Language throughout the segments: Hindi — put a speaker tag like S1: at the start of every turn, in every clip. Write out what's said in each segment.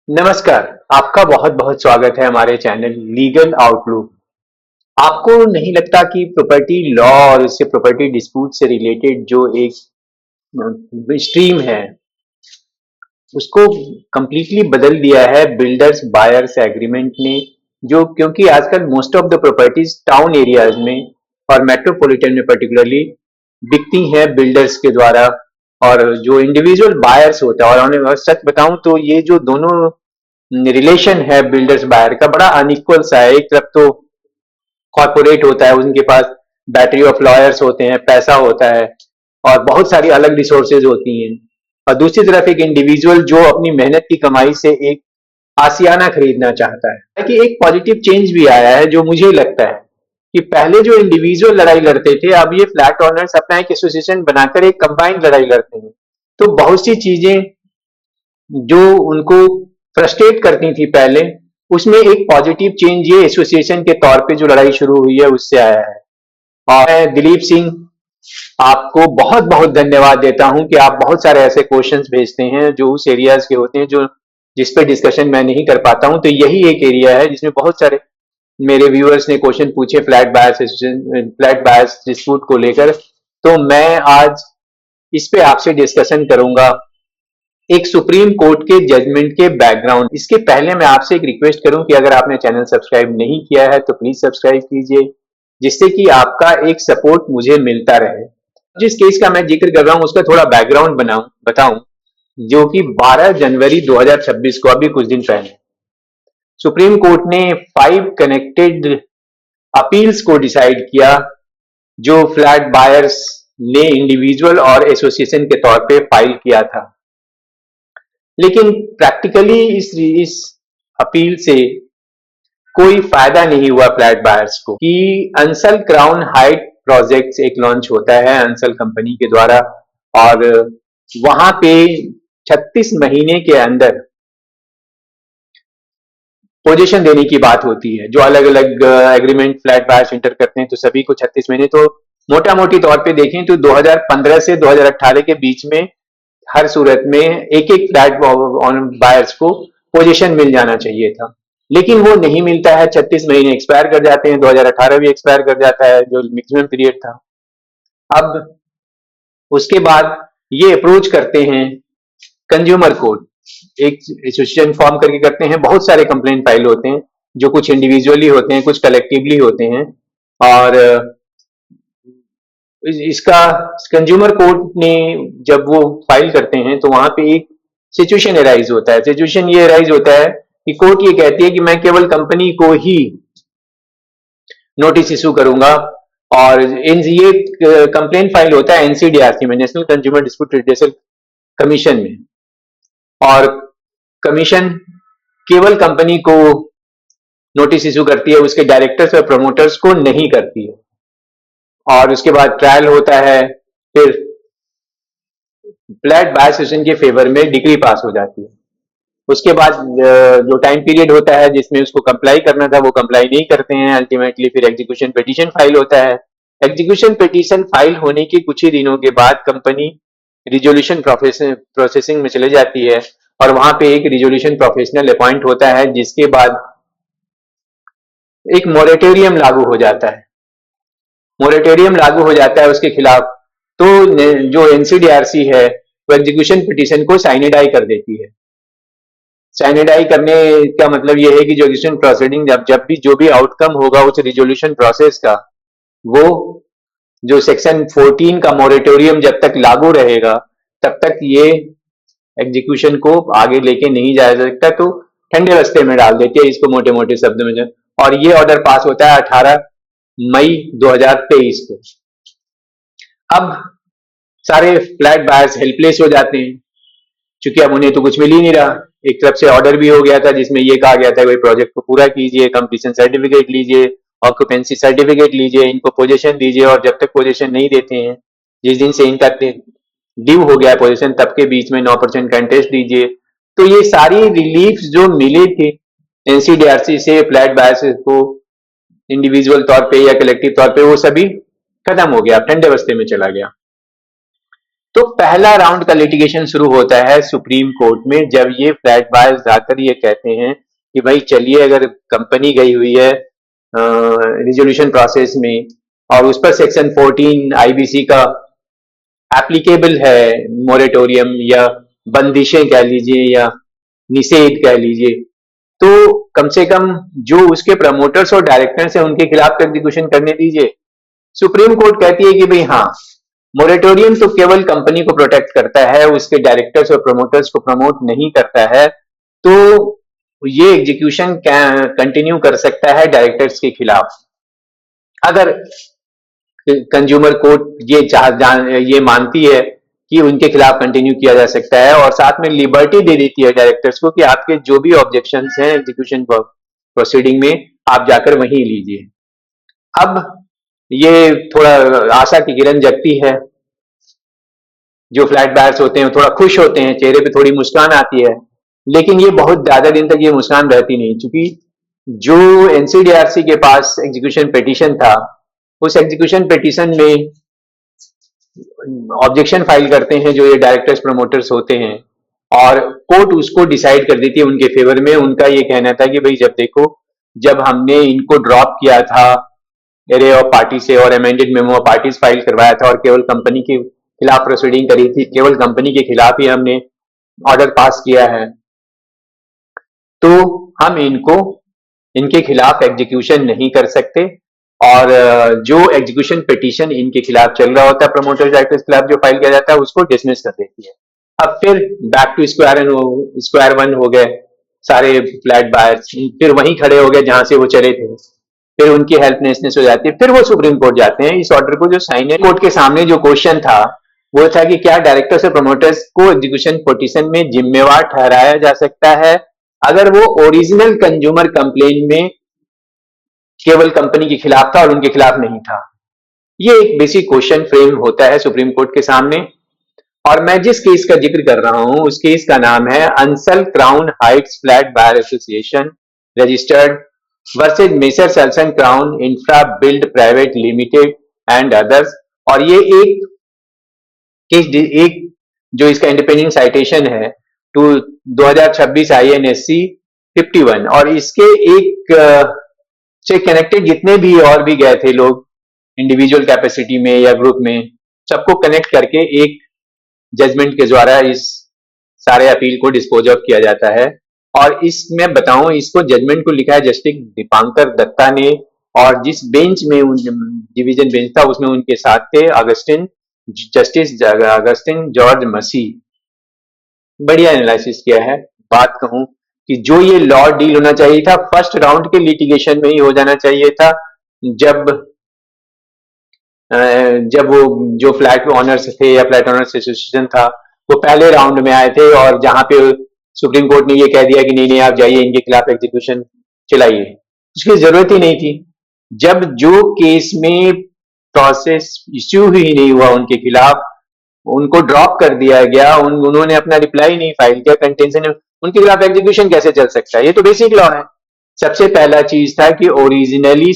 S1: नमस्कार। आपका बहुत बहुत स्वागत है हमारे चैनल लीगल आउटलुक। आपको नहीं लगता कि प्रॉपर्टी लॉ और उससे प्रॉपर्टी डिस्प्यूट से रिलेटेड जो एक स्ट्रीम है उसको कंप्लीटली बदल दिया है बिल्डर्स बायर्स एग्रीमेंट ने, जो क्योंकि आजकल most of the properties town areas में और मेट्रोपॉलिटन में पर्टिकुलरली बिकती हैं बिल्डर्स के द्वारा। और जो इंडिविजुअल बायर्स होता है, और सच बताऊं तो ये जो दोनों रिलेशन है बिल्डर्स बायर का बड़ा अनइक्वल सा है। एक तरफ तो कॉर्पोरेट होता है, उनके पास बैटरी ऑफ लॉयर्स होते हैं, पैसा होता है और बहुत सारी अलग रिसोर्सेज होती हैं। और दूसरी तरफ एक इंडिविजुअल जो अपनी मेहनत की कमाई से एक आसियाना खरीदना चाहता है। कि एक पॉजिटिव चेंज भी आया है जो मुझे लगता है कि पहले जो इंडिविजुअल लड़ाई लड़ते थे, अब ये फ्लैट ओनर्स अपना एक एसोसिएशन बनाकर एक कंबाइंड लड़ाई लड़ते हैं। तो बहुत सी चीजें जो उनको फ्रस्ट्रेट करती थी पहले, उसमें एक पॉजिटिव चेंज ये एसोसिएशन के तौर पे जो लड़ाई शुरू हुई है उससे आया है। और मैं दिलीप सिंह आपको बहुत बहुत धन्यवाद देता हूं कि आप बहुत सारे ऐसे क्वेश्चंस भेजते हैं जो उस एरियाज के होते हैं जो जिस पे डिस्कशन मैं नहीं कर पाता हूं। तो यही एक एरिया है जिसमें बहुत सारे मेरे व्यूअर्स ने क्वेश्चन पूछे फ्लैट बायर्स डिस्प्यूट को लेकर। तो मैं आज इस पे आपसे डिस्कशन करूंगा एक सुप्रीम कोर्ट के जजमेंट के बैकग्राउंड। इसके पहले मैं आपसे एक रिक्वेस्ट करूं कि अगर आपने चैनल सब्सक्राइब नहीं किया है तो प्लीज सब्सक्राइब कीजिए, जिससे कि आपका एक सपोर्ट मुझे मिलता रहे। जिस केस का मैं जिक्र कर रहा हूं उसका थोड़ा बैकग्राउंड बताऊं, जो कि 12 जनवरी 2026 को, अभी कुछ दिन पहले, सुप्रीम कोर्ट ने 5 कनेक्टेड अपील्स को डिसाइड किया जो फ्लैट बायर्स ने इंडिविजुअल और एसोसिएशन के तौर पे फाइल किया था। लेकिन प्रैक्टिकली इस अपील से कोई फायदा नहीं हुआ फ्लैट बायर्स को। कि अंसल क्राउन हाइट प्रोजेक्ट एक लॉन्च होता है अंसल कंपनी के द्वारा, और वहां पे 36 महीने के अंदर पोजीशन देने की बात होती है। जो अलग अलग एग्रीमेंट फ्लैट बायर्स इंटर करते हैं तो सभी को 36 महीने, तो मोटा मोटी तौर पे देखें तो 2015 से 2018 के बीच में हर सूरत में एक एक फ्लैट बायर्स को पोजीशन मिल जाना चाहिए था। लेकिन वो नहीं मिलता है, 36 महीने एक्सपायर कर जाते हैं, 2018 भी एक्सपायर कर जाता है जो मैक्सिमम पीरियड था। अब उसके बाद ये अप्रोच करते हैं कंज्यूमर कोर्ट, एक एसोसिएशन फॉर्म करके करते हैं। बहुत सारे कंप्लेंट फाइल होते हैं जो कुछ इंडिविजुअली होते हैं, कुछ कलेक्टिवली होते हैं। और इसका कंज्यूमर कोर्ट ने जब वो फाइल करते हैं तो वहां पे एक सिचुएशन एराइज होता है। सिचुएशन ये एराइज होता है कि कोर्ट ये कहती है कि मैं केवल कंपनी को ही नोटिस इशू करूंगा। और इन ये कंप्लेंट फाइल होता है एनसीडीआरसी में, national consumer dispute redressal commission में। और कमीशन केवल कंपनी को नोटिस इशू करती है, उसके डायरेक्टर्स और प्रमोटर्स को नहीं करती है। और उसके बाद ट्रायल होता है, फिर फ्लैट बाय सेशन के फेवर में डिग्री पास हो जाती है। उसके बाद जो टाइम पीरियड होता है जिसमें उसको कंप्लाई करना था वो कंप्लाई नहीं करते हैं। अल्टीमेटली फिर एग्जीक्यूशन पिटीशन फाइल होता है। एग्जीक्यूशन पिटीशन फाइल होने के कुछ ही दिनों के बाद कंपनी रिजोल्यूशन प्रोसेसिंग में चले जाती है और वहां पे एक रिजोल्यूशन प्रोफेशनल अपॉइंट होता है, जिसके बाद एक मोरेटोरियम लागू हो जाता है। मोरेटोरियम लागू हो जाता है उसके खिलाफ। तो जो एनसीडीआरसी है वो एग्जीक्यूशन पिटीशन को साइनिडाई कर देती है। साइनिडाई करने का मतलब यह है कि जो एग्जीक्यूशन प्रोसीडिंग जब भी जो भी आउटकम होगा उस रिजोल्यूशन प्रोसेस का, वो जो सेक्शन 14 का मोरेटोरियम जब तक लागू रहेगा तब तक ये एग्जीक्यूशन को आगे लेके नहीं जा सकता। तो ठंडे रास्ते में डाल देती है इसको मोटे मोटे शब्दों में। और ये ऑर्डर पास होता है 18 मई 2023 को। अब सारे फ्लैट बायर्स हेल्पलेस हो जाते हैं, क्योंकि अब उन्हें तो कुछ मिल ही नहीं रहा। एक तरफ से ऑर्डर भी हो गया था जिसमें ये कहा गया था कि प्रोजेक्ट को पूरा कीजिए, कंप्लीशन सर्टिफिकेट लीजिए, ऑक्यूपेंसी सर्टिफिकेट लीजिए, इनको पोजीशन दीजिए, और जब तक पोजीशन नहीं देते हैं, जिस दिन से इनका ड्यू हो गया पोजीशन, तब के बीच में 9% का इंटरेस्ट दीजिए। तो ये सारी रिलीफ जो मिले थे एनसीडीआरसी से फ्लैट बायर्स को इंडिविजुअल तौर पे या कलेक्टिव तौर पे, वो सभी खत्म हो गया, ठंडे बस्ते में चला गया। तो पहला राउंड का लिटिगेशन शुरू होता है सुप्रीम कोर्ट में, जब ये फ्लैट बायर्स जाकर ये कहते हैं कि भाई चलिए, अगर कंपनी गई हुई है रिजोल्यूशन प्रोसेस में और उस पर सेक्शन 14 आईबीसी का एप्लीकेबल है, मोरेटोरियम या बंदिशें कह लीजिए या निषेध कह लीजिए, तो कम से कम जो उसके प्रमोटर्स और डायरेक्टर्स हैं उनके खिलाफ एग्जीक्यूशन करने दीजिए। सुप्रीम कोर्ट कहती है कि भाई हाँ, मोरेटोरियम तो केवल कंपनी को प्रोटेक्ट करता है, उसके डायरेक्टर्स और प्रमोटर्स को प्रमोट नहीं करता है, तो ये एग्जीक्यूशन कंटिन्यू कर सकता है डायरेक्टर्स के खिलाफ। अगर कंज्यूमर कोर्ट ये मानती है कि उनके खिलाफ कंटिन्यू किया जा सकता है, और साथ में लिबर्टी दे देती है डायरेक्टर्स को कि आपके जो भी ऑब्जेक्शंस हैं एग्जीक्यूशन प्रोसीडिंग में, आप जाकर वहीं लीजिए। अब ये थोड़ा आशा की किरण जगती है, जो फ्लैट बायर्स होते हैं थोड़ा खुश होते हैं, चेहरे पे थोड़ी मुस्कान आती है, लेकिन ये बहुत ज्यादा दिन तक ये मुस्कान रहती नहीं, क्योंकि जो एनसीडीआरसी के पास एग्जीक्यूशन पिटीशन था, उस एग्जीक्यूशन पिटीशन में ऑब्जेक्शन फाइल करते हैं जो ये डायरेक्टर्स प्रमोटर्स होते हैं, और कोर्ट उसको डिसाइड कर देती है उनके फेवर में। उनका ये कहना था कि भाई जब देखो, जब हमने इनको ड्रॉप किया था एरे ऑफ पार्टी से और amended memo of parties file करवाया था और केवल कंपनी के खिलाफ प्रोसीडिंग करी थी, केवल कंपनी के खिलाफ ही हमने ऑर्डर पास किया है, तो हम इनके खिलाफ एग्जीक्यूशन नहीं कर सकते, और जो एग्जीक्यूशन पिटीशन इनके खिलाफ चल रहा होता है प्रमोटर डायरेक्टर्स के खिलाफ जो फाइल किया जाता है उसको डिसमिस कर देती है। अब फिर बैक टू स्क्वायर वन हो गए सारे फ्लैट बायर्स, फिर वहीं खड़े हो गए जहां से वो चले थे, फिर उनकी हेल्पलेसनेस हो जाती है, फिर वो सुप्रीम कोर्ट जाते हैं इस ऑर्डर को जो साइन है। कोर्ट के सामने जो क्वेश्चन था वो था कि क्या डायरेक्टर्स और प्रमोटर्स को एग्जीक्यूशन पिटीशन में जिम्मेवार ठहराया जा सकता है अगर वो ओरिजिनल कंज्यूमर कंप्लेन में केवल कंपनी के खिलाफ था और उनके खिलाफ नहीं था। ये एक बेसिक क्वेश्चन फ्रेम होता है सुप्रीम कोर्ट के सामने, और मैं जिस केस का जिक्र कर रहा हूं उस केस का नाम है Ansal crown heights flat buyer association registered versus messrs Selson crown infra build private limited and others. और ये एक जो इसका इंडिपेंडेंट साइटेशन है टू 2026 INSC 51, और इसके एक से कनेक्टेड जितने भी और भी गए थे लोग इंडिविजुअल कैपेसिटी में या ग्रुप में, सबको कनेक्ट करके एक जजमेंट के द्वारा इस सारे अपील को डिस्पोज ऑफ किया जाता है। और इसमें बताऊं, इसको जजमेंट को लिखा है जस्टिस दीपांकर दत्ता ने, और जिस बेंच में डिवीजन बेंच था उसमें उनके साथ थे जस्टिस अगस्टिन जॉर्ज मसी। बढ़िया एनालिसिस किया है। बात कहूं कि जो ये लॉ डील होना चाहिए था फर्स्ट राउंड के लिटिगेशन में ही हो जाना चाहिए था, जब वो जो फ्लैट ऑनर्स थे या फ्लैट ऑनर्स एसोसिएशन था वो पहले राउंड में आए थे, और जहां पे सुप्रीम कोर्ट ने ये कह दिया कि नहीं नहीं आप जाइए इनके खिलाफ एग्जीक्यूशन चलाइए, उसकी जरूरत ही नहीं थी। जब जो केस में प्रोसेस इश्यू ही नहीं हुआ उनके खिलाफ, उनको ड्रॉप कर दिया गया, उन्होंने अपना रिप्लाई नहीं फाइल किया, कंटेंशन, उनके खिलाफ एग्जीक्यूशन कैसे चल सकता है? ये तो बेसिक लॉ है। सबसे पहला चीज था कि ओरिजिनली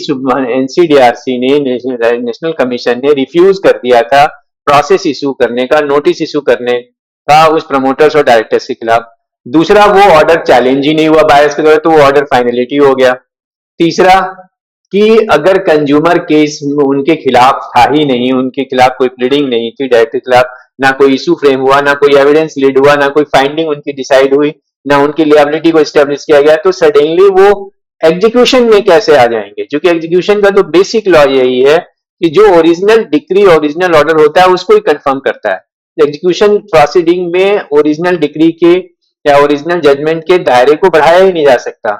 S1: एनसीडीआरसी ने, नेशनल कमीशन ने रिफ्यूज कर दिया था प्रोसेस इशू करने का, नोटिस इशू करने का उस प्रमोटर्स और डायरेक्टर्स के खिलाफ। दूसरा, वो ऑर्डर चैलेंज ही नहीं हुआ बायर्स के द्वारा, तो वो ऑर्डर फाइनलिटी हो गया। तीसरा, कि अगर कंज्यूमर केस उनके खिलाफ था ही नहीं, उनके खिलाफ कोई प्लीडिंग नहीं थी, डायरेक्टर के खिलाफ ना कोई इशू फ्रेम हुआ, ना कोई एविडेंस लीड हुआ, ना कोई फाइंडिंग उनकी डिसाइड हुई, ना उनकी लिएबिलिटी को एस्टेब्लिश किया गया, तो सडनली वो एग्जीक्यूशन में कैसे आ जाएंगे? क्योंकि एग्जीक्यूशन का तो बेसिक लॉ यही है कि जो ओरिजिनल डिक्री, ओरिजिनल ऑर्डर होता है उसको ही कंफर्म करता है। एग्जीक्यूशन प्रोसीडिंग में ओरिजिनल डिक्री के या ओरिजिनल जजमेंट के दायरे को बढ़ाया ही नहीं जा सकता।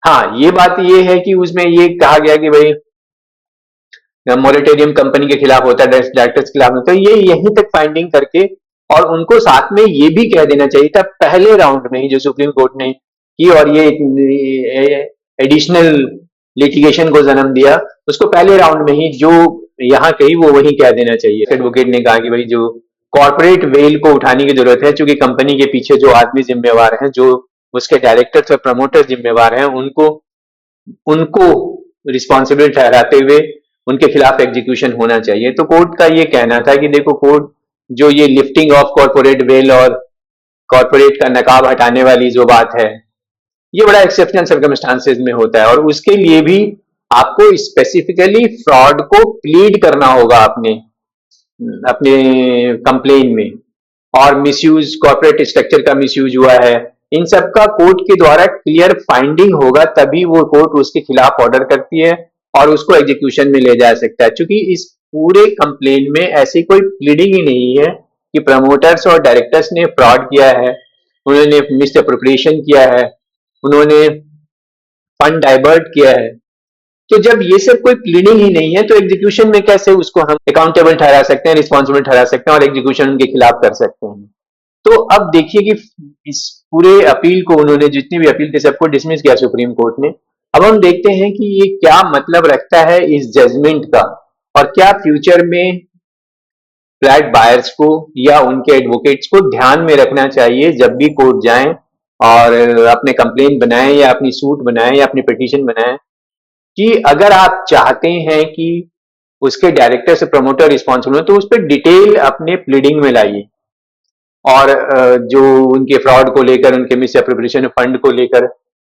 S1: हाँ, ये बात ये है कि उसमें ये कहा गया कि भाई मोरेटोरियम कंपनी के खिलाफ होता है, डायरेक्टर्स के खिलाफ होता है, ये यहीं तक फाइंडिंग करके, और उनको साथ में ये भी कह देना चाहिए था पहले राउंड में ही जो सुप्रीम कोर्ट ने की और ये एडिशनल लिटिगेशन को जन्म दिया, उसको पहले राउंड में ही जो यहाँ कही वो वही कह देना चाहिए। एडवोकेट ने कहा कि भाई जो कॉर्पोरेट वेल को उठाने की जरूरत है, क्योंकि कंपनी के पीछे जो आदमी जिम्मेवार हैं, जो उसके डायरेक्टर्स और प्रमोटर जिम्मेवार हैं, उनको रिस्पॉन्सिबल ठहराते हुए उनके खिलाफ एग्जीक्यूशन होना चाहिए। तो कोर्ट का ये कहना था कि देखो, कोर्ट जो ये लिफ्टिंग ऑफ कॉर्पोरेट वेल और कॉर्पोरेट का नकाब हटाने वाली जो बात है, ये बड़ा एक्सेप्शनल सर्कमस्टांसेस में होता है और उसके लिए भी आपको स्पेसिफिकली फ्रॉड को प्लीड करना होगा अपने अपने कंप्लेन में। और मिसयूज, कॉर्पोरेट स्ट्रक्चर का मिसयूज हुआ है, इन सब का कोर्ट के द्वारा क्लियर फाइंडिंग होगा, तभी वो कोर्ट उसके खिलाफ ऑर्डर करती है और उसको एग्जीक्यूशन में ले जा सकता है। क्योंकि इस पूरे कंप्लेन में ऐसी कोई प्लीडिंग ही नहीं है कि प्रमोटर्स और डायरेक्टर्स ने फ्रॉड किया है, उन्होंने मिस अप्रोप्रिएशन किया है, उन्होंने फंड डाइवर्ट किया है। तो जब ये सब कोई प्लीडिंग ही नहीं है तो एग्जीक्यूशन में कैसे उसको हम अकाउंटेबल ठहरा सकते हैं, रिस्पॉन्सिबल ठहरा सकते हैं और एग्जीक्यूशन उनके खिलाफ कर सकते हैं। तो अब देखिए कि इस पूरे अपील को उन्होंने, जितनी भी अपील थी सबको डिसमिस किया सुप्रीम कोर्ट ने। अब हम देखते हैं कि ये क्या मतलब रखता है इस जजमेंट का और क्या फ्यूचर में फ्लैट बायर्स को या उनके एडवोकेट्स को ध्यान में रखना चाहिए जब भी कोर्ट जाएं और अपने कंप्लेन बनाएं या अपनी सूट बनाएं या अपनी पिटीशन बनाएं, कि अगर आप चाहते हैं कि उसके डायरेक्टर से प्रमोटर रिस्पॉन्सिबल हो तो उस पर डिटेल अपने प्लीडिंग में लाइए और जो उनके फ्रॉड को लेकर, उनके मिस एप्रोप्रिएशन फंड को लेकर,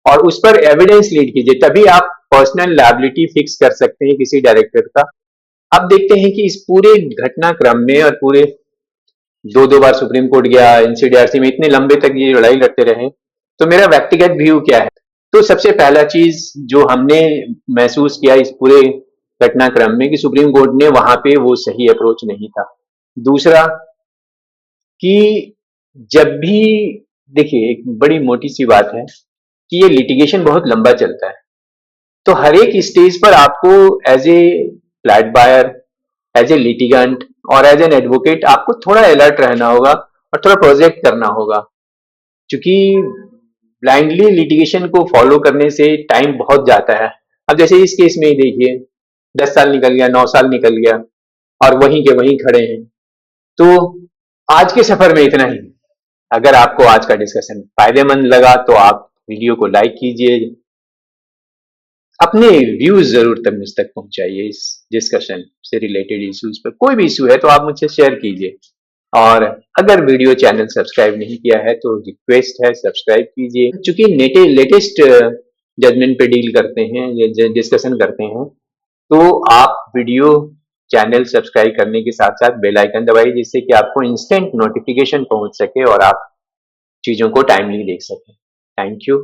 S1: और उस पर एविडेंस लीड कीजिए, तभी आप पर्सनल लायबिलिटी फिक्स कर सकते हैं किसी डायरेक्टर का। अब देखते हैं कि इस पूरे घटनाक्रम में और पूरे दो दो बार सुप्रीम कोर्ट गया, एनसीडीआरसी में इतने लंबे तक ये लड़ाई लड़ते रहे, तो मेरा व्यक्तिगत व्यू क्या है। तो सबसे पहला चीज जो हमने महसूस किया इस पूरे घटनाक्रम में कि सुप्रीम कोर्ट ने वहां पे वो सही अप्रोच नहीं था। दूसरा कि जब भी, देखिए एक बड़ी मोटी सी बात है कि ये लिटिगेशन बहुत लंबा चलता है, तो हर एक स्टेज पर आपको as a flat buyer, as a litigant और एज एन एडवोकेट आपको थोड़ा अलर्ट रहना होगा और थोड़ा प्रोजेक्ट करना होगा। क्योंकि ब्लाइंडली लिटिगेशन को फॉलो करने से टाइम बहुत जाता है। अब जैसे इस केस में ही देखिए, 10 साल निकल गया, 9 साल निकल गया और वहीं के वहीं खड़े हैं। तो आज के सफर में इतना ही। अगर आपको आज का डिस्कशन फायदेमंद लगा तो आप वीडियो को लाइक कीजिए, अपने व्यूज जरूर तक मुझ तक पहुंचाइए। इस डिस्कशन से रिलेटेड इश्यूज पर कोई भी इशू है तो आप मुझसे शेयर कीजिए। और अगर वीडियो चैनल सब्सक्राइब नहीं किया है तो रिक्वेस्ट है सब्सक्राइब कीजिए। चूंकि लेटेस्ट जजमेंट पे डील करते हैं या डिस्कशन करते हैं, तो आप वीडियो चैनल सब्सक्राइब करने के साथ साथ बेल आइकन दबाइए, जिससे कि आपको इंस्टेंट नोटिफिकेशन पहुंच सके और आप चीजों को टाइमली देख सकें। Thank you.